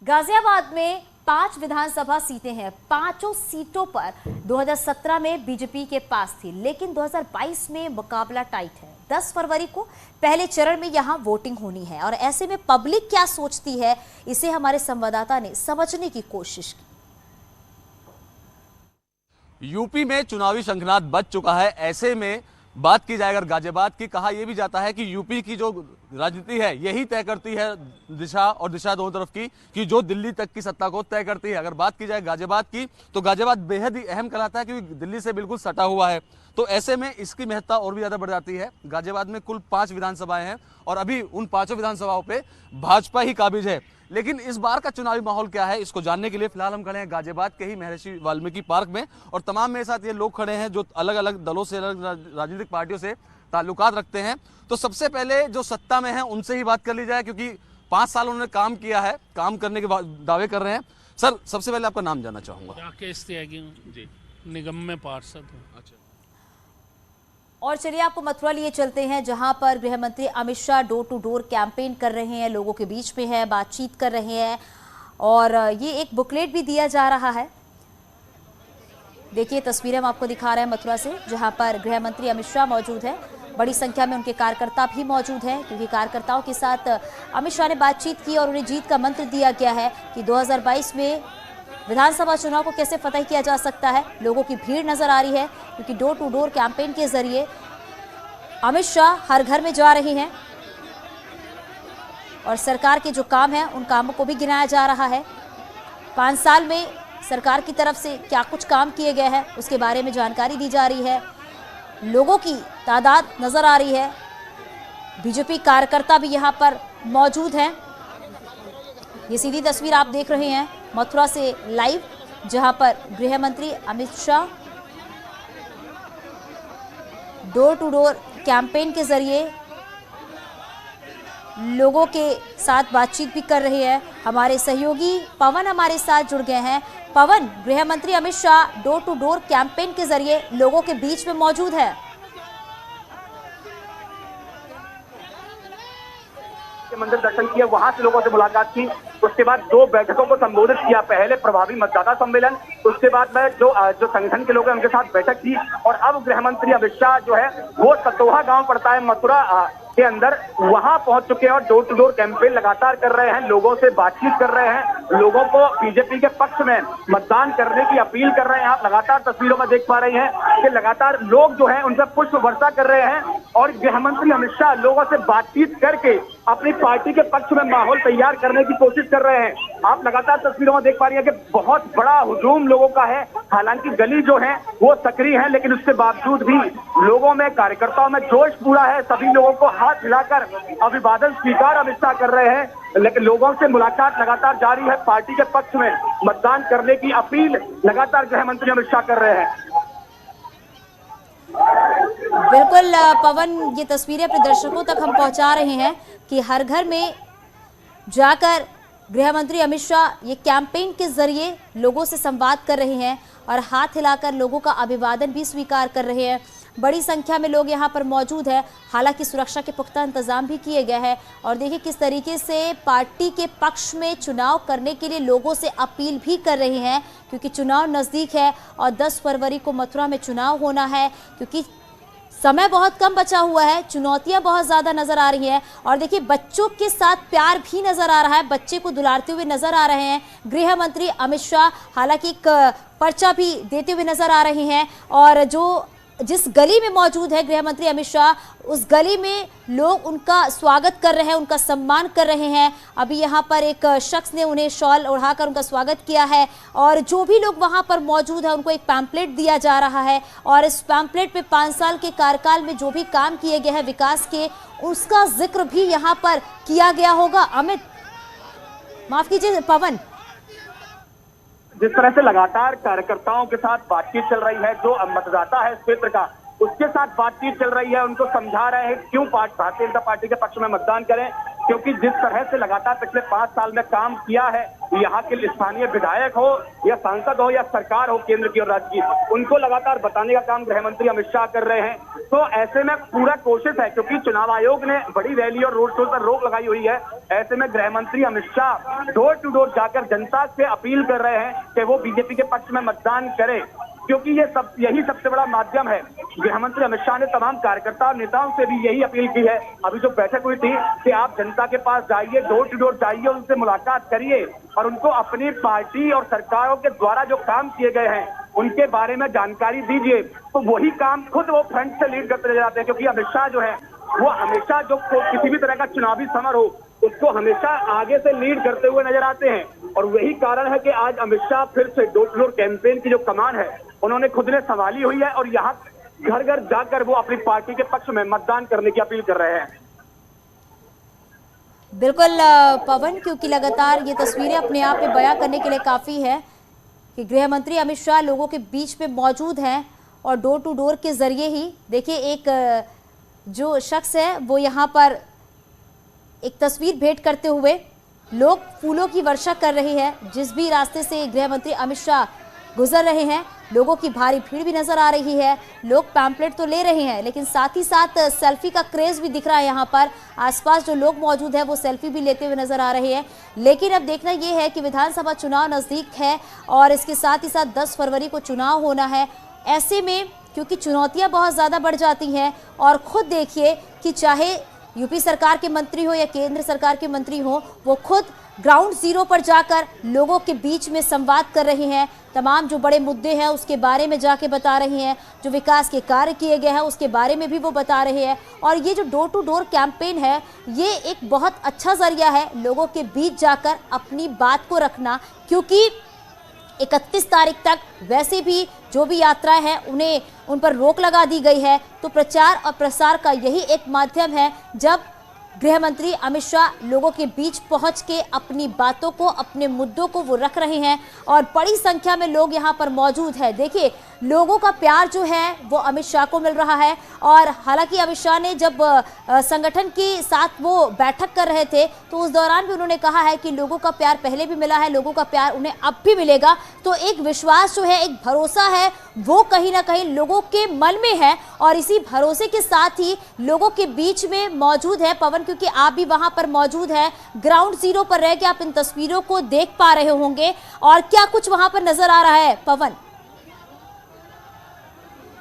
गाजियाबाद में 5 विधानसभा सीटें हैं। पांचों सीटों पर 2017 में बीजेपी के पास थी, लेकिन 2022 में मुकाबला टाइट है। 10 फरवरी को पहले चरण में यहां वोटिंग होनी है और ऐसे में पब्लिक क्या सोचती है, इसे हमारे संवाददाता ने समझने की कोशिश की। यूपी में चुनावी शंखनाद बज चुका है। ऐसे में बात की जाए अगर गाजियाबाद की, कहा यह भी जाता है कि यूपी की जो राजनीति है यही तय करती है दिशा, और दिशा दोनों तरफ की, कि जो दिल्ली तक की सत्ता को तय करती है। अगर बात की जाए गाजियाबाद की, तो गाजियाबाद बेहद ही अहम कहलाता है क्योंकि दिल्ली से बिल्कुल सटा हुआ है। तो ऐसे में इसकी महत्ता और भी ज्यादा बढ़ जाती है। गाजियाबाद में कुल 5 विधानसभाएं हैं और अभी उन 5 विधानसभाओं पे भाजपा ही काबिज है। लेकिन इस बार का चुनावी माहौल क्या है, इसको जानने के लिए फिलहाल हम खड़े हैं गाजियाबाद के ही महर्षि वाल्मीकि पार्क में, और तमाम मेरे साथ ये लोग खड़े हैं जो अलग अलग दलों से, अलग राजनीतिक पार्टियों से ताल्लुकात रखते हैं। तो सबसे पहले जो सत्ता में है उनसे ही बात कर ली जाए, क्योंकि 5 साल उन्होंने काम किया है, काम करने के दावे कर रहे हैं। सर, सबसे पहले आपका नाम जानना चाहूंगा। राकेश त्यागी जी, निगम में पार्षद हूँ। अच्छा। और चलिए आपको मथुरा लिए चलते हैं, जहां पर गृह मंत्री Amit Shah door to door campaign कर रहे हैं, लोगों के बीच में है, बातचीत कर रहे हैं और ये एक बुकलेट भी दिया जा रहा है। देखिए तस्वीरें हम आपको दिखा रहे हैं मथुरा से, जहां पर गृह मंत्री अमित शाह मौजूद है। बड़ी संख्या में उनके कार्यकर्ता भी मौजूद हैं, क्योंकि कार्यकर्ताओं के साथ अमित शाह ने बातचीत की और उन्हें जीत का मंत्र दिया गया है कि 2022 में विधानसभा चुनाव को कैसे फतह किया जा सकता है। लोगों की भीड़ नजर आ रही है, क्योंकि डोर टू डोर कैंपेन के जरिए अमित शाह हर घर में जा रहे हैं और सरकार के जो काम हैं उन कामों को भी गिनाया जा रहा है। 5 साल में सरकार की तरफ से क्या कुछ काम किए गए हैं उसके बारे में जानकारी दी जा रही है। लोगों की तादाद नजर आ रही है, बीजेपी कार्यकर्ता भी यहां पर मौजूद हैं। ये सीधी तस्वीर आप देख रहे हैं मथुरा से लाइव, जहां पर गृह मंत्री Amit Shah door to door campaign के जरिए लोगों के साथ बातचीत भी कर रहे हैं। हमारे सहयोगी पवन हमारे साथ जुड़ गए हैं। पवन, गृह मंत्री Amit Shah door to door campaign के जरिए लोगों के बीच में मौजूद है। मंदिर दर्शन किया, वहां से लोगों से मुलाकात की, उसके बाद 2 बैठकों को संबोधित किया। पहले प्रभावी मतदाता सम्मेलन, उसके बाद में जो संगठन के लोग हैं उनके साथ बैठक की, और अब गृह मंत्री अमित शाह जो है वो सतोहा गांव पड़ता है मथुरा के अंदर, वहां पहुंच चुके हैं और डोर टू डोर कैंपेन लगातार कर रहे हैं, लोगों से बातचीत कर रहे हैं, लोगों को बीजेपी के पक्ष में मतदान करने की अपील कर रहे हैं। आप लगातार तस्वीरों में देख पा रही हैं कि लगातार लोग जो हैं उन पर पुष्प वर्षा कर रहे हैं और गृह मंत्री अमित शाह लोगों से बातचीत करके अपनी पार्टी के पक्ष में माहौल तैयार करने की कोशिश कर रहे हैं। आप लगातार तस्वीरों में देख पा रही हैं कि बहुत बड़ा हुजूम लोगों का है। हालांकि गली जो है वो सक्रिय है, लेकिन उसके बावजूद भी लोगों में, कार्यकर्ताओं में जोश पूरा है। सभी लोगों को हाथ हिलाकर अभिवादन स्वीकार अमित शाह कर रहे हैं, लेकिन लोगों से मुलाकात लगातार जारी है। पार्टी के पक्ष में मतदान करने की अपील लगातार गृह मंत्री अमित शाह कर रहे हैं। बिल्कुल पवन, ये तस्वीरें अपने दर्शकों तक हम पहुंचा रहे हैं कि हर घर में जाकर गृह मंत्री अमित शाह ये कैंपेन के जरिए लोगों से संवाद कर रहे हैं और हाथ हिलाकर लोगों का अभिवादन भी स्वीकार कर रहे हैं। बड़ी संख्या में लोग यहाँ पर मौजूद हैं। हालांकि सुरक्षा के पुख्ता इंतजाम भी किए गए हैं और देखिए किस तरीके से पार्टी के पक्ष में चुनाव करने के लिए लोगों से अपील भी कर रहे हैं, क्योंकि चुनाव नज़दीक है और 10 फरवरी को मथुरा में चुनाव होना है। क्योंकि समय बहुत कम बचा हुआ है, चुनौतियां बहुत ज्यादा नजर आ रही हैं और देखिए बच्चों के साथ प्यार भी नजर आ रहा है, बच्चे को दुलारते हुए नजर आ रहे हैं गृह मंत्री अमित शाह। हालांकि एक पर्चा भी देते हुए नजर आ रहे हैं और जिस गली में मौजूद है गृह मंत्री अमित शाह, उस गली में लोग उनका स्वागत कर रहे हैं, उनका सम्मान कर रहे हैं। अभी यहाँ पर एक शख्स ने उन्हें शॉल ओढ़ाकर उनका स्वागत किया है और जो भी लोग वहाँ पर मौजूद है उनको एक पैम्पलेट दिया जा रहा है और इस पैम्पलेट पे 5 साल के कार्यकाल में जो भी काम किए गए हैं विकास के, उसका जिक्र भी यहाँ पर किया गया होगा। अमित, माफ कीजिए पवन, जिस तरह से लगातार कार्यकर्ताओं के साथ बातचीत चल रही है, जो मतदाता है इस क्षेत्र का उसके साथ बातचीत चल रही है, उनको समझा रहे हैं क्यों भारतीय जनता पार्टी के पक्ष में मतदान करें, क्योंकि जिस तरह से लगातार पिछले 5 साल में काम किया है यहाँ के स्थानीय विधायक हो या सांसद हो या सरकार हो केंद्र की और राज्य की, उनको लगातार बताने का काम गृह मंत्री अमित शाह कर रहे हैं। तो ऐसे में पूरा कोशिश है, क्योंकि चुनाव आयोग ने बड़ी रैली और रोड शो पर रोक लगाई हुई है, ऐसे में गृह मंत्री Amit Shah door to door जाकर जनता से अपील कर रहे हैं कि वो बीजेपी के पक्ष में मतदान करें, क्योंकि यही सबसे बड़ा माध्यम है। गृह मंत्री अमित शाह ने तमाम कार्यकर्ता और नेताओं से भी यही अपील की है, अभी जो बैठक हुई थी, कि आप जनता के पास जाइए, डोर टू डोर जाइए, उनसे मुलाकात करिए और उनको अपनी पार्टी और सरकारों के द्वारा जो काम किए गए हैं उनके बारे में जानकारी दीजिए। तो वही काम खुद वो फ्रंट से लीड करते नजर आते हैं, क्योंकि अमित शाह जो है वो हमेशा जो किसी भी तरह का चुनावी समर हो उसको हमेशा आगे से लीड करते हुए नजर आते हैं। और वही कारण है कि आज अमित शाह फिर से डोर टू डोर कैंपेन की जो कमान है उन्होंने खुद ने संभाली हुई है और यहाँ घर घर जाकर वो अपनी पार्टी के पक्ष में मतदान करने की अपील कर रहे हैं। बिल्कुल पवन, क्योंकि लगातार ये तस्वीरें अपने आप में बयां करने के लिए काफी है कि गृह मंत्री अमित शाह लोगों के बीच में मौजूद हैं और डोर टू डोर के जरिए ही देखिए एक जो शख्स है वो यहाँ पर एक तस्वीर भेंट करते हुए लोग फूलों की वर्षा कर रहे हैं। जिस भी रास्ते से गृह मंत्री अमित शाह गुजर रहे हैं लोगों की भारी भीड़ भी नजर आ रही है। लोग पैम्पलेट तो ले रहे हैं लेकिन साथ ही साथ सेल्फी का क्रेज भी दिख रहा है। यहाँ पर आसपास जो लोग मौजूद हैं वो सेल्फी भी लेते हुए नजर आ रहे हैं। लेकिन अब देखना ये है कि विधानसभा चुनाव नजदीक है और इसके साथ ही साथ 10 फरवरी को चुनाव होना है। ऐसे में क्योंकि चुनौतियां बहुत ज्यादा बढ़ जाती हैं और खुद देखिए कि चाहे यूपी सरकार के मंत्री हो या केंद्र सरकार के मंत्री हो, वो खुद ग्राउंड जीरो पर जाकर लोगों के बीच में संवाद कर रहे हैं। तमाम जो बड़े मुद्दे हैं उसके बारे में जाके बता रहे हैं, जो विकास के कार्य किए गए हैं उसके बारे में भी वो बता रहे हैं। और ये जो डोर टू डोर कैंपेन है ये एक बहुत अच्छा जरिया है लोगों के बीच जाकर अपनी बात को रखना, क्योंकि 31 तारीख तक वैसे भी जो भी यात्राएं हैं उन पर रोक लगा दी गई है। तो प्रचार और प्रसार का यही एक माध्यम है जब गृह मंत्री अमित शाह लोगों के बीच पहुंच के अपनी बातों को, अपने मुद्दों को वो रख रहे हैं और बड़ी संख्या में लोग यहां पर मौजूद है। देखिए लोगों का प्यार जो है वो अमित शाह को मिल रहा है। और हालांकि अमित शाह ने जब संगठन के साथ वो बैठक कर रहे थे तो उस दौरान भी उन्होंने कहा है कि लोगों का प्यार पहले भी मिला है, लोगों का प्यार उन्हें अब भी मिलेगा। तो एक विश्वास जो है, एक भरोसा है वो कहीं ना कहीं लोगों के मन में है और इसी भरोसे के साथ ही लोगों के बीच में मौजूद है पवन, क्योंकि आप भी वहां पर मौजूद है। ग्राउंड जीरो पर रह के आप इन तस्वीरों को देख पा रहे होंगे और क्या कुछ वहां पर नजर आ रहा है पवन?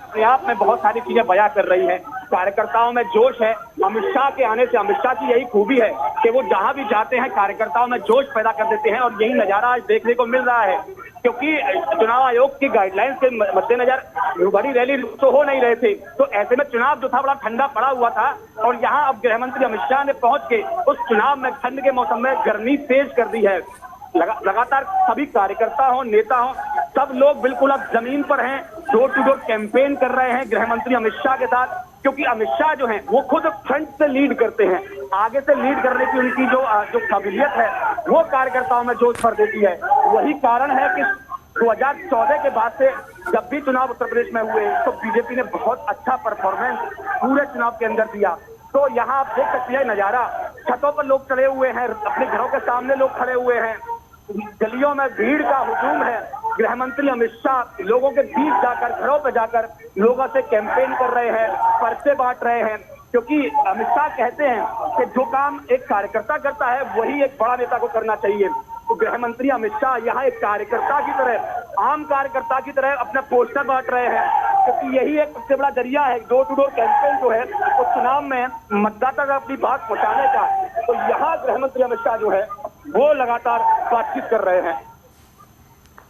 अपने आप में बहुत सारी चीजें बयां कर रही है। कार्यकर्ताओं में जोश है। अमित शाह के आने से, अमित शाह की यही खूबी है कि वो जहां भी जाते हैं कार्यकर्ताओं में जोश पैदा कर देते हैं और यही नजारा आज देखने को मिल रहा है, क्योंकि चुनाव आयोग की गाइडलाइंस के मद्देनजर बड़ी रैली तो हो नहीं रहे थे। तो ऐसे में चुनाव जो था बड़ा ठंडा पड़ा हुआ था और यहाँ अब गृह मंत्री अमित शाह ने पहुंच के उस चुनाव में ठंड के मौसम में गर्मी तेज कर दी है। लगातार सभी कार्यकर्ता हो, नेता हो, सब लोग बिल्कुल अब जमीन पर हैं, डोर टू डोर कैंपेन कर रहे हैं गृह मंत्री अमित शाह के साथ, क्योंकि अमित शाह जो हैं वो खुद फ्रंट से लीड करते हैं। आगे से लीड करने की उनकी जो काबिलियत है वो कार्यकर्ताओं में जोश भर देती है। वही कारण है कि 2014 के बाद से जब भी चुनाव उत्तर प्रदेश में हुए तो बीजेपी ने बहुत अच्छा परफॉर्मेंस पूरे चुनाव के अंदर दिया। तो यहाँ आप देख सकते हैं नजारा, छतों पर लोग चढ़े हुए हैं, अपने घरों के सामने लोग खड़े हुए हैं, गलियों में भीड़ का हुजूम है। गृह मंत्री अमित शाह लोगों के बीच जाकर, घरों पे जाकर लोगों से कैंपेन कर रहे हैं, पर्चे बांट रहे हैं, क्योंकि अमित शाह कहते हैं कि जो काम एक कार्यकर्ता करता है वही एक बड़ा नेता को करना चाहिए। तो गृह मंत्री अमित शाह यहाँ एक कार्यकर्ता की तरह, आम कार्यकर्ता की तरह अपने पोस्टर बांट रहे हैं, क्योंकि यही एक सबसे बड़ा जरिया है डोर टू डोर कैंपेन जो है वो चुनाव में मतदाता का अपनी बात पहुंचाने का। तो यहाँ गृह मंत्री अमित शाह जो है वो लगातार बातचीत कर रहे हैं।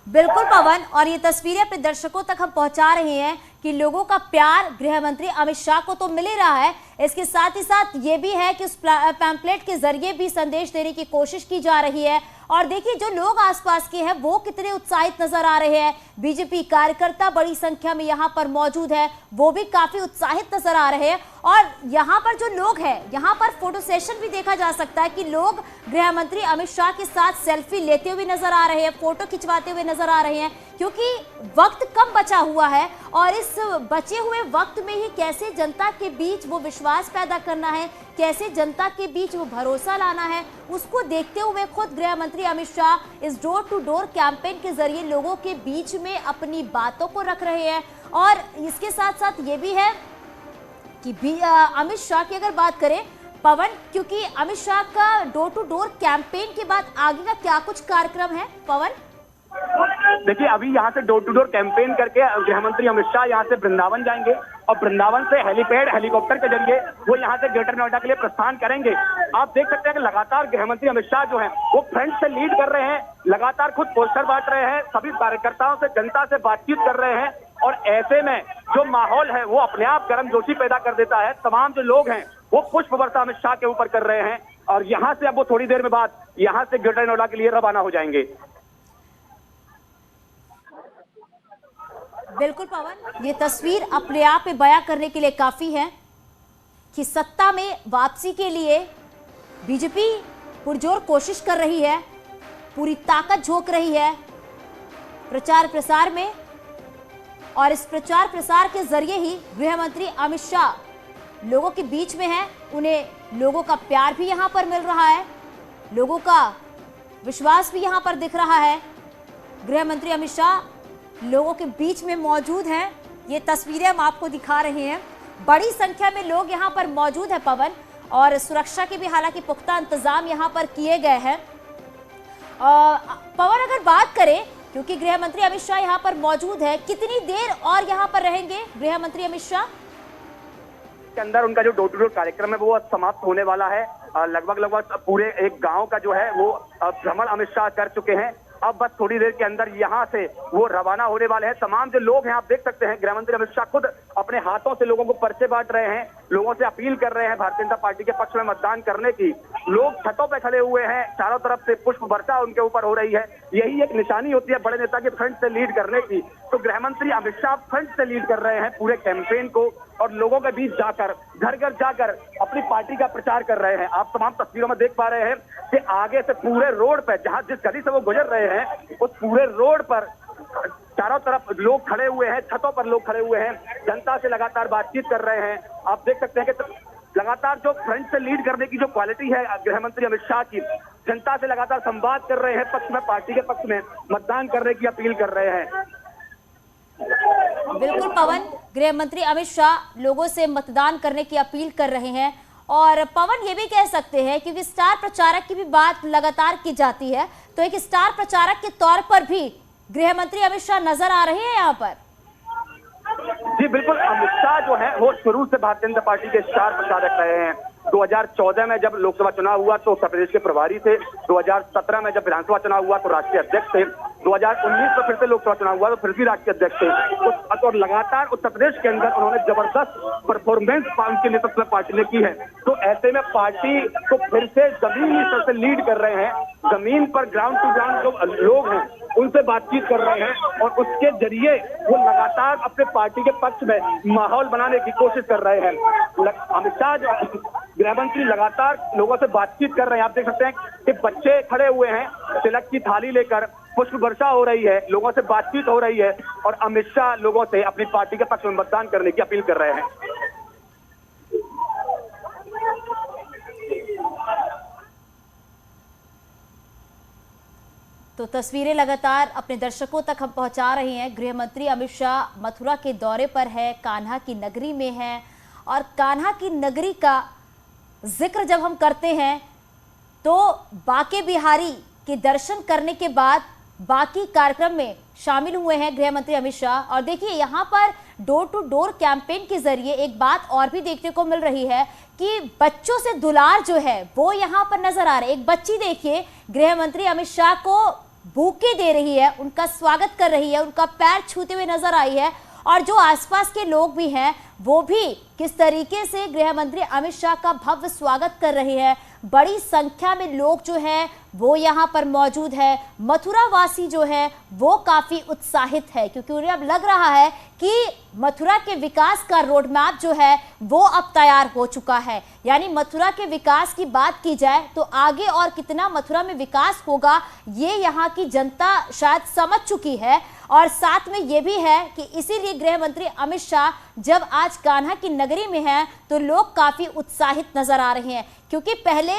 बिल्कुल पवन, और ये तस्वीरें अपने दर्शकों तक हम पहुंचा रहे हैं कि लोगों का प्यार गृह मंत्री अमित शाह को तो मिल ही रहा है, इसके साथ ही साथ ये भी है कि उस पैम्पलेट के जरिए भी संदेश देने की कोशिश की जा रही है। और देखिए जो लोग आसपास के हैं वो कितने उत्साहित नजर आ रहे हैं। बीजेपी कार्यकर्ता बड़ी संख्या में यहाँ पर मौजूद है, वो भी काफी उत्साहित नजर आ रहे हैं। और यहाँ पर जो लोग हैं, यहाँ पर फोटो सेशन भी देखा जा सकता है कि लोग गृह मंत्री अमित शाह के साथ सेल्फी लेते हुए नजर आ रहे हैं, फोटो खिंचवाते हुए नजर आ रहे हैं, क्योंकि वक्त कम बचा हुआ है और इस बचे हुए वक्त में ही कैसे जनता के बीच वो विश्वास पैदा करना है, कैसे जनता के बीच वो भरोसा लाना है, उसको देखते हुए खुद गृह मंत्री अमित शाह इस डोर टू डोर कैंपेन के जरिए लोगों के बीच में अपनी बातों को रख रहे हैं। और इसके साथ साथ ये भी है कि अमित शाह की अगर बात करें पवन, क्योंकि अमित शाह का डोर टू डोर कैंपेन के बाद आगे का क्या कुछ कार्यक्रम है पवन? देखिए, अभी यहाँ से डोर टू डोर कैंपेन करके गृह मंत्री अमित शाह यहाँ से वृंदावन जाएंगे और वृंदावन से हेलीपैड हेलीकॉप्टर के जरिए वो यहाँ से ग्रेटर नोएडा के लिए प्रस्थान करेंगे। आप देख सकते हैं कि लगातार गृह मंत्री अमित शाह जो है वो फ्रंट से लीड कर रहे हैं, लगातार खुद पोस्टर बांट रहे हैं, सभी कार्यकर्ताओं से, जनता से बातचीत कर रहे हैं और ऐसे में जो माहौल है वो अपने आप गर्मजोशी पैदा कर देता है। तमाम जो लोग हैं वो पुष्प वर्षा अमित शाह के ऊपर कर रहे हैं और यहाँ से अब वो थोड़ी देर में बाद यहाँ से ग्रेटर नोएडा के लिए रवाना हो जाएंगे। बिल्कुल पवन, ये तस्वीर अपने आप में बयां करने के लिए काफी है कि सत्ता में वापसी के लिए बीजेपी पुरजोर कोशिश कर रही है, पूरी ताकत झोंक रही है प्रचार प्रसार में और इस प्रचार प्रसार के जरिए ही गृह मंत्री अमित शाह लोगों के बीच में है। उन्हें लोगों का प्यार भी यहां पर मिल रहा है, लोगों का विश्वास भी यहां पर दिख रहा है। गृह मंत्री अमित शाह लोगों के बीच में मौजूद हैं। ये तस्वीरें हम आपको दिखा रहे हैं, बड़ी संख्या में लोग यहाँ पर मौजूद है पवन, और सुरक्षा के भी हालांकि पुख्ता इंतजाम यहाँ पर किए गए हैं। पवन, अगर बात करें, क्योंकि गृह मंत्री अमित शाह यहाँ पर मौजूद है, कितनी देर और यहाँ पर रहेंगे गृह मंत्री अमित शाह? के अंदर उनका जो डोर टू डोर कार्यक्रम है वो समाप्त होने वाला है। लगभग पूरे एक गांव का जो है वो भ्रमण अमित शाह कर चुके हैं। अब बस थोड़ी देर के अंदर यहाँ से वो रवाना होने वाले हैं। तमाम जो लोग हैं, आप देख सकते हैं, गृह मंत्री अमित शाह खुद अपने हाथों से लोगों को पर्चे बांट रहे हैं, लोगों से अपील कर रहे हैं भारतीय जनता पार्टी के पक्ष में मतदान करने की। लोग छतों पे खड़े हुए हैं, चारों तरफ से पुष्प वर्षा उनके ऊपर हो रही है। यही एक निशानी होती है बड़े नेता के फ्रंट से लीड करने की। तो गृह मंत्री अमित शाह फ्रंट से लीड कर रहे हैं पूरे कैंपेन को और लोगों के बीच जाकर, घर घर जाकर अपनी पार्टी का प्रचार कर रहे हैं। आप तमाम तस्वीरों में देख पा रहे हैं कि आगे से पूरे रोड पर, जहां जिस गली से वो गुजर रहे हैं, उस पूरे रोड पर चारों तरफ लोग खड़े हुए हैं, छतों पर लोग खड़े हुए हैं, जनता से लगातार बातचीत कर रहे हैं। आप देख सकते हैं कि लगातार जो फ्रंट से लीड करने की जो क्वालिटी है गृह मंत्री अमित शाह की, जनता से लगातार संवाद कर रहे हैं, पक्ष में, पार्टी के पक्ष में मतदान करने की अपील कर रहे हैं। बिल्कुल पवन, गृह मंत्री अमित शाह लोगों से मतदान करने की अपील कर रहे हैं। और पवन, ये भी कह सकते हैं क्योंकि स्टार प्रचारक की भी बात लगातार की जाती है, तो एक स्टार प्रचारक के तौर पर भी गृह मंत्री अमित शाह नजर आ रहे हैं यहाँ पर। जी बिल्कुल, अमित शाह जो है वो शुरू से भारतीय जनता पार्टी के स्टार प्रचारक रहे हैं। 2014 में जब लोकसभा चुनाव हुआ तो उत्तर प्रदेश के प्रभारी थे, 2017 में जब विधानसभा चुनाव हुआ तो राष्ट्रीय अध्यक्ष थे, 2019 में फिर से लोकसभा चुनाव हुआ तो फिर भी राष्ट्रीय अध्यक्ष थे। और लगातार उत्तर प्रदेश के अंदर उन्होंने जबरदस्त परफॉर्मेंस उनके नेतृत्व में पार्टी ने की है। तो ऐसे में पार्टी को फिर से जमीनी स्तर से लीड कर रहे हैं, जमीन पर ग्राउंड टू ग्राउंड जो लोग हैं उनसे बातचीत कर रहे हैं और उसके जरिए वो लगातार अपने पार्टी के पक्ष में माहौल बनाने की कोशिश कर रहे हैं। अमित शाह जो गृह मंत्री लगातार लोगों से बातचीत कर रहे हैं। आप देख सकते हैं कि बच्चे खड़े हुए हैं, तिलक की थाली लेकर, पुष्प वर्षा हो रही है, लोगों से बातचीत हो रही है और अमित शाह लोगों से अपनी पार्टी के पक्ष में मतदान करने की अपील कर रहे हैं। तो तस्वीरें लगातार अपने दर्शकों तक हम पहुंचा रहे हैं। गृह मंत्री अमित शाह मथुरा के दौरे पर है, कान्हा की नगरी में है और कान्हा की नगरी का जिक्र जब हम करते हैं तो बांके बिहारी के दर्शन करने के बाद बाकी कार्यक्रम में शामिल हुए हैं गृह मंत्री अमित शाह। और देखिए, यहाँ पर डोर टू डोर कैंपेन के जरिए एक बात और भी देखने को मिल रही है कि बच्चों से दुलार जो है वो यहाँ पर नजर आ रहा है। एक बच्ची देखिए गृह मंत्री अमित शाह को बुके दे रही है, उनका स्वागत कर रही है, उनका पैर छूते हुए नजर आई है। और जो आसपास के लोग भी हैं वो भी किस तरीके से गृह मंत्री अमित शाह का भव्य स्वागत कर रहे हैं। बड़ी संख्या में लोग जो हैं वो यहाँ पर मौजूद है। मथुरा वासी जो है वो काफी उत्साहित है क्योंकि उन्हें अब लग रहा है कि मथुरा के विकास का रोड मैप जो है वो अब तैयार हो चुका है। यानी मथुरा के विकास की बात की जाए तो आगे और कितना मथुरा में विकास होगा ये यहाँ की जनता शायद समझ चुकी है। और साथ में ये भी है कि इसीलिए गृह मंत्री अमित शाह जब आज कान्हा की नगरी में हैं तो लोग काफी उत्साहित नजर आ रहे हैं, क्योंकि पहले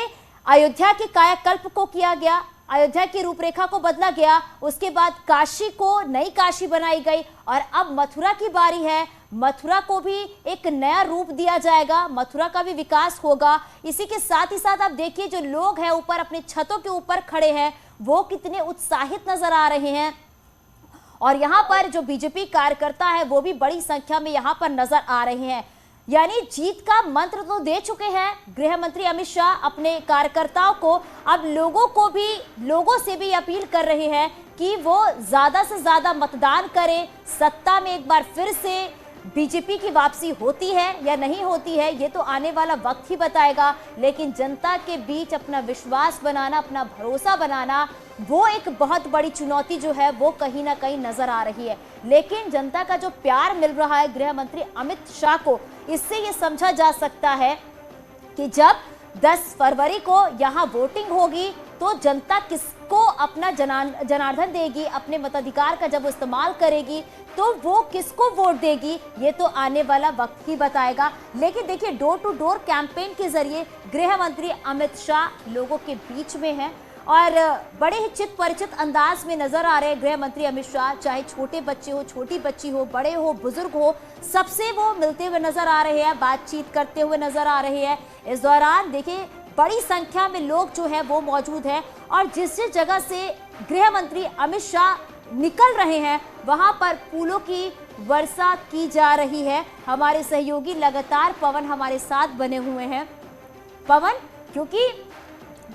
अयोध्या के कायाकल्प को किया गया, अयोध्या की रूपरेखा को बदला गया, उसके बाद काशी को नई काशी बनाई गई और अब मथुरा की बारी है। मथुरा को भी एक नया रूप दिया जाएगा, मथुरा का भी विकास होगा। इसी के साथ ही साथ आप देखिए जो लोग हैं ऊपर अपने छतों के ऊपर खड़े हैं वो कितने उत्साहित नजर आ रहे हैं। और यहाँ पर जो बीजेपी कार्यकर्ता है वो भी बड़ी संख्या में यहाँ पर नजर आ रहे हैं। यानी जीत का मंत्र तो दे चुके हैं गृह मंत्री अमित शाह अपने कार्यकर्ताओं को। अब लोगों से भी अपील कर रहे हैं कि वो ज्यादा से ज्यादा मतदान करें। सत्ता में एक बार फिर से बीजेपी की वापसी होती है या नहीं होती है ये तो आने वाला वक्त ही बताएगा, लेकिन जनता के बीच अपना विश्वास बनाना, अपना भरोसा बनाना वो एक बहुत बड़ी चुनौती जो है वो कहीं ना कहीं नजर आ रही है। लेकिन जनता का जो प्यार मिल रहा है गृह मंत्री अमित शाह को, इससे ये समझा जा सकता है कि जब 10 फरवरी को यहाँ वोटिंग होगी तो जनता किसको अपना जनार्दन देगी, अपने मताधिकार का जब इस्तेमाल करेगी तो वो किसको वोट देगी ये तो आने वाला वक्त ही बताएगा। लेकिन देखिए डोर टू डोर कैंपेन के जरिए गृह मंत्री अमित शाह लोगों के बीच में हैं और बड़े ही चित परिचित अंदाज में नजर आ रहे हैं गृह मंत्री अमित शाह। चाहे छोटे बच्चे हो, छोटी बच्ची हो, बड़े हो, बुजुर्ग हो, सबसे वो मिलते हुए नजर आ रहे हैं, बातचीत करते हुए नजर आ रहे हैं। इस दौरान देखिए बड़ी संख्या में लोग जो है वो मौजूद हैं और जिस जगह से गृह मंत्री अमित शाह निकल रहे हैं वहां पर फूलों की वर्षा की जा रही है। हमारे सहयोगी लगातार पवन हमारे साथ बने हुए हैं। पवन, क्योंकि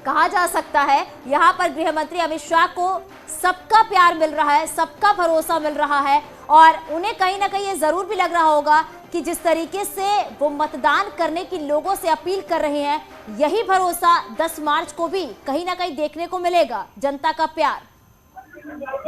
कहा जा सकता है यहाँ पर गृह मंत्री अमित शाह को सबका प्यार मिल रहा है, सबका भरोसा मिल रहा है और उन्हें कहीं ना कहीं ये जरूर भी लग रहा होगा कि जिस तरीके से वो मतदान करने की लोगों से अपील कर रहे हैं यही भरोसा 10 मार्च को भी कहीं ना कहीं देखने को मिलेगा, जनता का प्यार।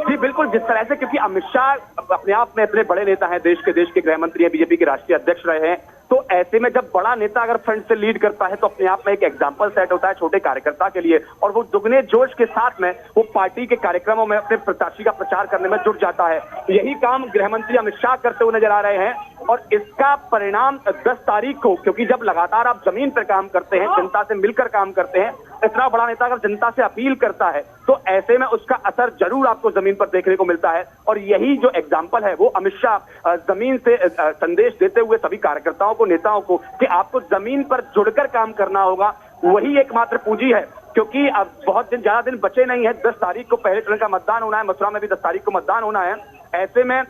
जी बिल्कुल, जिस तरह से क्योंकि अमित शाह अपने आप में इतने बड़े नेता हैं, देश के गृह मंत्री हैं, बीजेपी के राष्ट्रीय अध्यक्ष रहे हैं, तो ऐसे में जब बड़ा नेता अगर फ्रंट से लीड करता है तो अपने आप में एक एग्जाम्पल सेट होता है छोटे कार्यकर्ता के लिए और वो दुगने जोश के साथ में वो पार्टी के कार्यक्रमों में अपने प्रत्याशी का प्रचार करने में जुट जाता है। यही काम गृह मंत्री अमित शाह करते हुए नजर आ रहे हैं और इसका परिणाम 10 तारीख को, क्योंकि जब लगातार आप जमीन पर काम करते हैं, जनता से मिलकर काम करते हैं, इतना बड़ा नेता अगर जनता से अपील करता है तो ऐसे में उसका असर जरूर आपको जमीन पर देखने को मिलता है। और यही जो एग्जाम्पल है वो अमित शाह जमीन से संदेश देते हुए सभी कार्यकर्ताओं को, नेताओं को कि आपको जमीन पर जुड़कर काम करना होगा, वही एकमात्र पूंजी है। क्योंकि अब बहुत ज्यादा दिन बचे नहीं है, 10 तारीख को पहले चरण का मतदान होना है, मथुरा में भी 10 तारीख को मतदान होना है। ऐसे में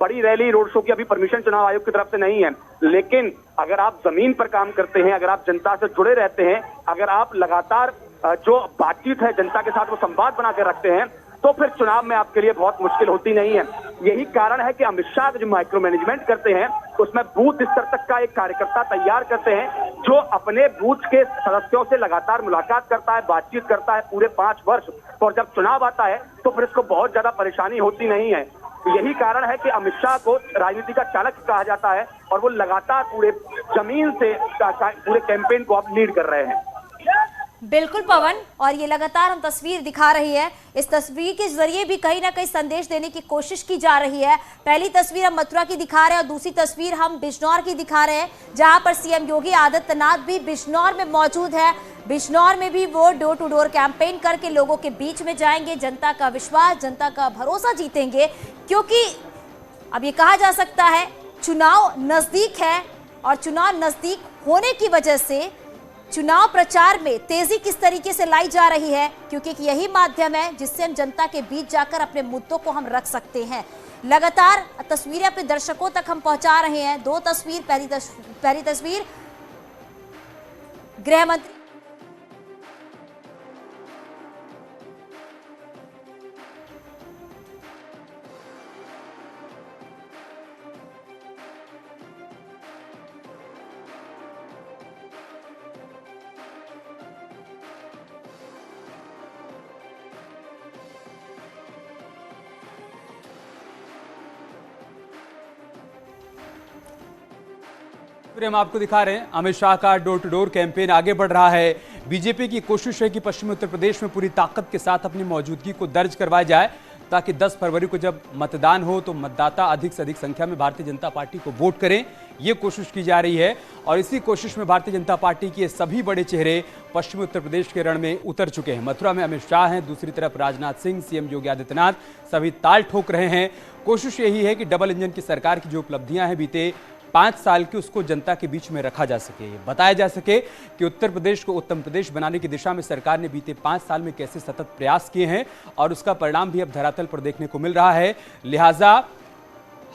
बड़ी रैली, रोड शो की अभी परमिशन चुनाव आयोग की तरफ से नहीं है, लेकिन अगर आप जमीन पर काम करते हैं, अगर आप जनता से जुड़े रहते हैं, अगर आप लगातार जो बातचीत है जनता के साथ वो संवाद बना के रखते हैं तो फिर चुनाव में आपके लिए बहुत मुश्किल होती नहीं है। यही कारण है कि अमित शाह जो माइक्रो मैनेजमेंट करते हैं उसमें बूथ स्तर तक का एक कार्यकर्ता तैयार करते हैं जो अपने बूथ के सदस्यों से लगातार मुलाकात करता है, बातचीत करता है पूरे 5 वर्ष, और जब चुनाव आता है तो फिर इसको बहुत ज्यादा परेशानी होती नहीं है। यही कारण है कि अमित शाह को राजनीति का चाणक्य कहा जाता है और वो लगातार पूरे जमीन से पूरे कैंपेन को अब लीड कर रहे हैं। बिल्कुल पवन, और ये लगातार हम तस्वीर दिखा रही है, इस तस्वीर के जरिए भी कहीं ना कहीं संदेश देने की कोशिश की जा रही है। पहली तस्वीर हम मथुरा की दिखा रहे हैं और दूसरी तस्वीर हम बिजनौर की दिखा रहे हैं, जहां पर सीएम योगी आदित्यनाथ भी बिजनौर में मौजूद है। बिजनौर में भी वो डोर टू डोर कैंपेन करके लोगों के बीच में जाएंगे, जनता का विश्वास, जनता का भरोसा जीतेंगे, क्योंकि अब ये कहा जा सकता है चुनाव नजदीक है और चुनाव नजदीक होने की वजह से चुनाव प्रचार में तेजी किस तरीके से लाई जा रही है, क्योंकि यही माध्यम है जिससे हम जनता के बीच जाकर अपने मुद्दों को हम रख सकते हैं। लगातार तस्वीरें अपने दर्शकों तक हम पहुंचा रहे हैं। 2 तस्वीर, पहली तस्वीर गृह मंत्री फिर हम आपको दिखा रहे हैं अमित शाह का डोर टू डोर कैंपेन आगे बढ़ रहा है। बीजेपी की कोशिश है कि पश्चिमी उत्तर प्रदेश में पूरी ताकत के साथ अपनी मौजूदगी को दर्ज करवाया जाए, ताकि 10 फरवरी को जब मतदान हो तो मतदाता अधिक से अधिक संख्या में भारतीय जनता पार्टी को वोट करें। ये कोशिश की जा रही है और इसी कोशिश में भारतीय जनता पार्टी के सभी बड़े चेहरे पश्चिमी उत्तर प्रदेश के रण में उतर चुके हैं। मथुरा में अमित शाह हैं, दूसरी तरफ राजनाथ सिंह, सीएम योगी आदित्यनाथ सभी ताल ठोक रहे हैं। कोशिश यही है कि डबल इंजन की सरकार की जो उपलब्धियां हैं बीते 5 साल की, उसको जनता के बीच में रखा जा सके, बताया जा सके कि उत्तर प्रदेश को उत्तम प्रदेश बनाने की दिशा में सरकार ने बीते 5 साल में कैसे सतत प्रयास किए हैं और उसका परिणाम भी अब धरातल पर देखने को मिल रहा है। लिहाजा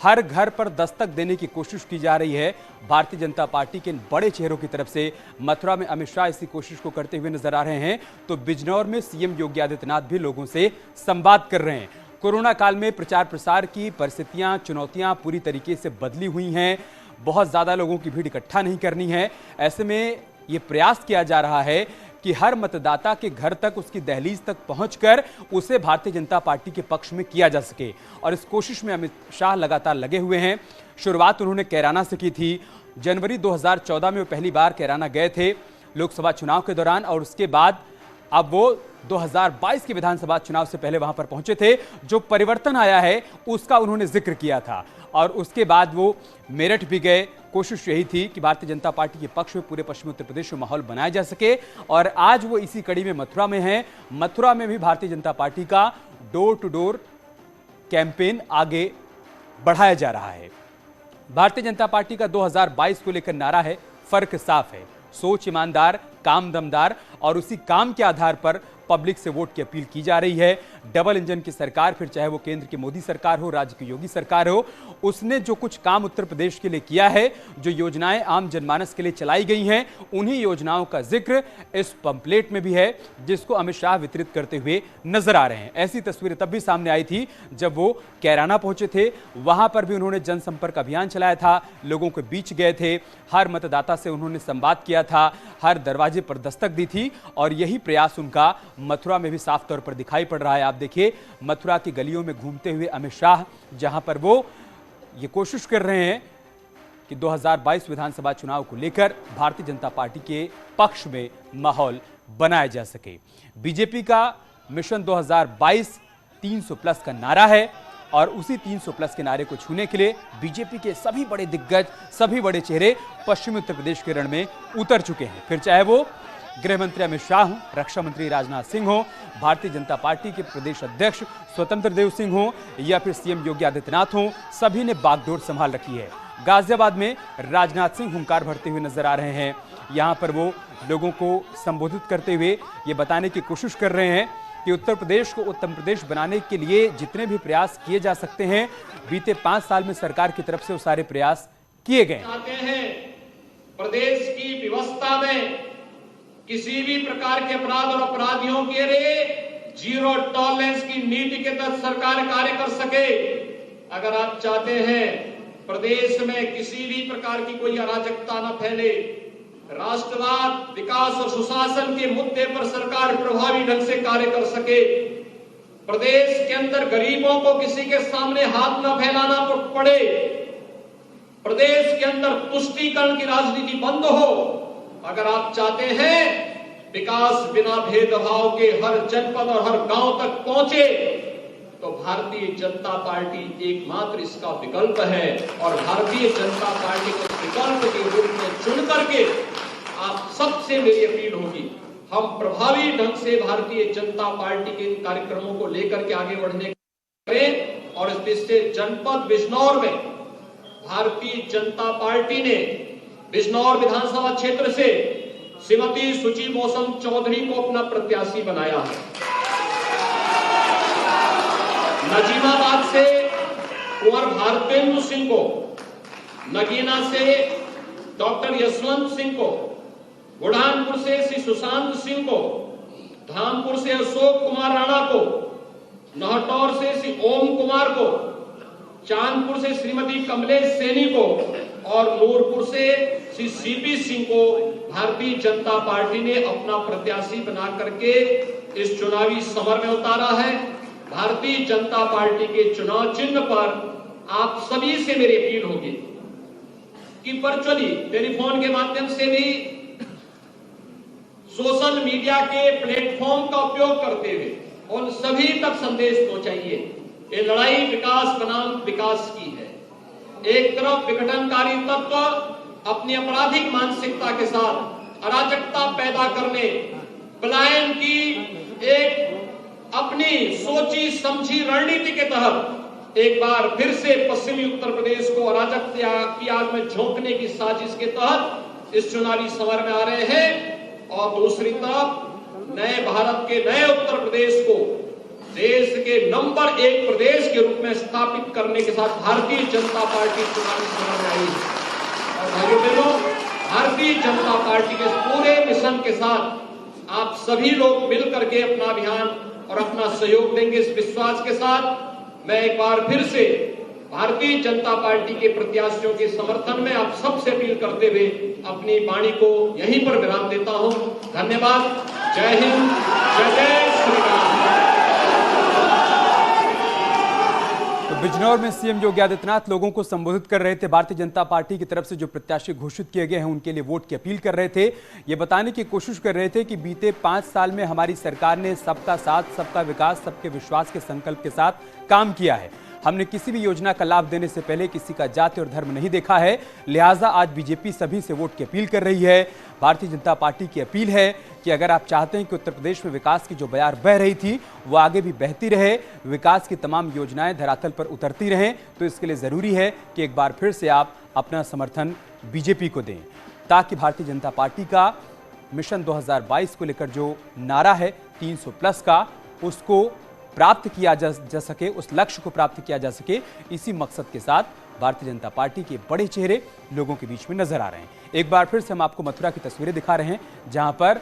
हर घर पर दस्तक देने की कोशिश की जा रही है भारतीय जनता पार्टी के इन बड़े चेहरों की तरफ से। मथुरा में अमित शाह इसी कोशिश को करते हुए नजर आ रहे हैं, तो बिजनौर में सीएम योगी आदित्यनाथ भी लोगों से संवाद कर रहे हैं। कोरोना काल में प्रचार प्रसार की परिस्थितियां, चुनौतियां पूरी तरीके से बदली हुई हैं। बहुत ज्यादा लोगों की भीड़ इकट्ठा नहीं करनी है। ऐसे में यह प्रयास किया जा रहा है कि हर मतदाता के घर तक, उसकी दहलीज तक पहुंचकर उसे भारतीय जनता पार्टी के पक्ष में किया जा सके, और इस कोशिश में अमित शाह लगातार लगे हुए हैं। शुरुआत उन्होंने कैराना से की थी। जनवरी 2014 में वो पहली बार कैराना गए थे लोकसभा चुनाव के दौरान, और उसके बाद अब वो 2022 के विधानसभा चुनाव से पहले वहां पर पहुंचे थे। जो परिवर्तन आया है उसका उन्होंने जिक्र किया था, और उसके बाद वो मेरठ भी गए। कोशिश यही थी कि भारतीय जनता पार्टी के पक्ष में पूरे पश्चिमी उत्तर प्रदेश में माहौल बनाया जा सके, और आज वो इसी कड़ी में मथुरा में हैं। मथुरा में भी भारतीय जनता पार्टी का डोर टू डोर कैंपेन आगे बढ़ाया जा रहा है। भारतीय जनता पार्टी का 2022 को लेकर नारा है, फर्क साफ है, सोच ईमानदार, काम दमदार, और उसी काम के आधार पर पब्लिक से वोट की अपील की जा रही है। डबल इंजन की सरकार, फिर चाहे वो केंद्र की मोदी सरकार हो, राज्य की योगी सरकार हो, उसने जो कुछ काम उत्तर प्रदेश के लिए किया है, जो योजनाएं आम जनमानस के लिए चलाई गई हैं, उन्हीं योजनाओं का जिक्र इस पंपलेट में भी है, जिसको अमित शाह वितरित करते हुए नजर आ रहे हैं। ऐसी तस्वीरें तब भी सामने आई थी जब वो कैराना पहुंचे थे। वहां पर भी उन्होंने जनसंपर्क अभियान चलाया था, लोगों के बीच गए थे, हर मतदाता से उन्होंने संवाद किया था, हर दरवाजे पर दस्तक दी थी, और यही प्रयास उनका मथुरा में भी साफ तौर पर दिखाई पड़ रहा है। आप देखिए मथुरा की गलियों में घूमते हुए अमित शाह, जहां पर वो ये कोशिश कर रहे हैं कि 2022 विधानसभा चुनाव को लेकर भारतीय जनता पार्टी के पक्ष में माहौल बनाया जा सके। बीजेपी का मिशन 2022 300 प्लस का नारा है, और उसी 300 प्लस के नारे को छूने के लिए बीजेपी के सभी बड़े दिग्गज, सभी बड़े चेहरे पश्चिमी उत्तर प्रदेश के रण में उतर चुके हैं। फिर चाहे वो गृह मंत्री अमित शाह हों, रक्षा मंत्री राजनाथ सिंह हों, भारतीय जनता पार्टी के प्रदेश अध्यक्ष स्वतंत्र देव सिंह हों, या फिर सीएम योगी आदित्यनाथ हों, सभी ने बागडोर संभाल रखी है। गाजियाबाद में राजनाथ सिंह हुंकार भरते हुए नजर आ रहे हैं। यहां पर वो लोगों को संबोधित करते हुए ये बताने की कोशिश कर रहे हैं कि उत्तर प्रदेश को उत्तम प्रदेश बनाने के लिए जितने भी प्रयास किए जा सकते हैं, बीते 5 साल में सरकार की तरफ से वो सारे प्रयास किए गए। प्रदेश की व्यवस्था में किसी भी प्रकार के अपराध और अपराधियों के लिए जीरो टॉलरेंस की नीति के तहत सरकार कार्य कर सके। अगर आप चाहते हैं प्रदेश में किसी भी प्रकार की कोई अराजकता न फैले, राष्ट्रवाद, विकास और सुशासन के मुद्दे पर सरकार प्रभावी ढंग से कार्य कर सके, प्रदेश के अंदर गरीबों को किसी के सामने हाथ न फैलाना पड़े, प्रदेश के अंदर तुष्टीकरण की राजनीति बंद हो, अगर आप चाहते हैं विकास बिना भेदभाव के हर जनपद और हर गांव तक पहुंचे, तो भारतीय जनता पार्टी एकमात्र इसका विकल्प है। और भारतीय जनता पार्टी को विकल्प के रूप में चुन करके आप सबसे मेरी अपील होगी, हम प्रभावी ढंग से भारतीय जनता पार्टी के कार्यक्रमों को लेकर के आगे बढ़ने करें। और इस दृष्टि से जनपद बिजनौर में भारतीय जनता पार्टी ने बिजनौर विधानसभा क्षेत्र से श्रीमती सुची मौसम चौधरी को अपना प्रत्याशी बनाया है। नजीमाबाद से कुंवर भारतेंदु सिंह को, नगीना से डॉक्टर यशवंत सिंह को, बुढ़ानपुर से श्री सुशांत सिंह को, धामपुर से अशोक कुमार राणा को, नहटौर से श्री ओम कुमार को, चांदपुर से श्रीमती कमलेश सैनी को और नूरपुर से श्री सीपी सिंह को भारतीय जनता पार्टी ने अपना प्रत्याशी बना करके इस चुनावी समर में उतारा है। भारतीय जनता पार्टी के चुनाव चिन्ह पर आप सभी से मेरी अपील होगी कि वर्चुअली टेलीफोन के माध्यम से भी सोशल मीडिया के प्लेटफॉर्म का उपयोग करते हुए उन सभी तक संदेश पहुंचाइए। ये लड़ाई विकास बनाम विकास की है। एक तरफ विघटनकारी तत्व अपनी आपराधिक मानसिकता के साथ अराजकता पैदा करने, पलायन की एक अपनी सोची समझी रणनीति के तहत एक बार फिर से पश्चिमी उत्तर प्रदेश को अराजकता की आग में झोंकने की साजिश के तहत इस चुनावी समर में आ रहे हैं, और दूसरी तरफ नए भारत के नए उत्तर प्रदेश को देश के नंबर 1 प्रदेश के रूप में स्थापित करने के साथ भारतीय जनता पार्टी चुनावी समर में आई है। और भाइयों बहनों, भारतीय जनता पार्टी के पूरे मिशन के साथ आप सभी लोग मिल करके अपना अभियान और अपना सहयोग देंगे। इस विश्वास के साथ मैं एक बार फिर से भारतीय जनता पार्टी के प्रत्याशियों के समर्थन में आप सबसे अपील करते हुए अपनी वाणी को यहीं पर विराम देता हूं। धन्यवाद। जय हिंद, जय श्री राम। तो बिजनौर में सीएम योगी आदित्यनाथ लोगों को संबोधित कर रहे थे। भारतीय जनता पार्टी की तरफ से जो प्रत्याशी घोषित किए गए हैं उनके लिए वोट की अपील कर रहे थे। ये बताने की कोशिश कर रहे थे कि बीते 5 साल में हमारी सरकार ने सबका साथ, सबका विकास, सबके विश्वास के संकल्प के साथ काम किया है। हमने किसी भी योजना का लाभ देने से पहले किसी का जाति और धर्म नहीं देखा है। लिहाजा आज बीजेपी सभी से वोट की अपील कर रही है। भारतीय जनता पार्टी की अपील है कि अगर आप चाहते हैं कि उत्तर प्रदेश में विकास की जो बयार बह रही थी वो आगे भी बहती रहे, विकास की तमाम योजनाएं धरातल पर उतरती रहें, तो इसके लिए जरूरी है कि एक बार फिर से आप अपना समर्थन बीजेपी को दें, ताकि भारतीय जनता पार्टी का मिशन 2022 को लेकर जो नारा है 300+ का, उसको प्राप्त किया जा सके, उस लक्ष्य को प्राप्त किया जा सके। इसी मकसद के साथ भारतीय जनता पार्टी के बड़े चेहरे लोगों के बीच में नजर आ रहे हैं। एक बार फिर से हम आपको मथुरा की तस्वीरें दिखा रहे हैं, जहां पर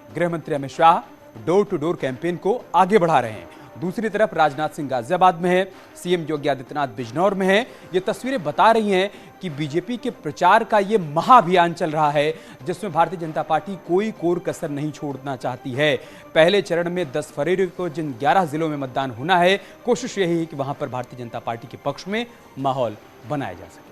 गृह मंत्री Amit Shah door to door campaign को आगे बढ़ा रहे हैं। दूसरी तरफ राजनाथ सिंह गाजियाबाद में है, सीएम योगी आदित्यनाथ बिजनौर में है। ये तस्वीरें बता रही हैं कि बीजेपी के प्रचार का ये महाअभियान चल रहा है, जिसमें भारतीय जनता पार्टी कोई कोर कसर नहीं छोड़ना चाहती है। पहले चरण में 10 फरवरी को जिन 11 जिलों में मतदान होना है, कोशिश यही है कि वहां पर भारतीय जनता पार्टी के पक्ष में माहौल बनाया जा सके।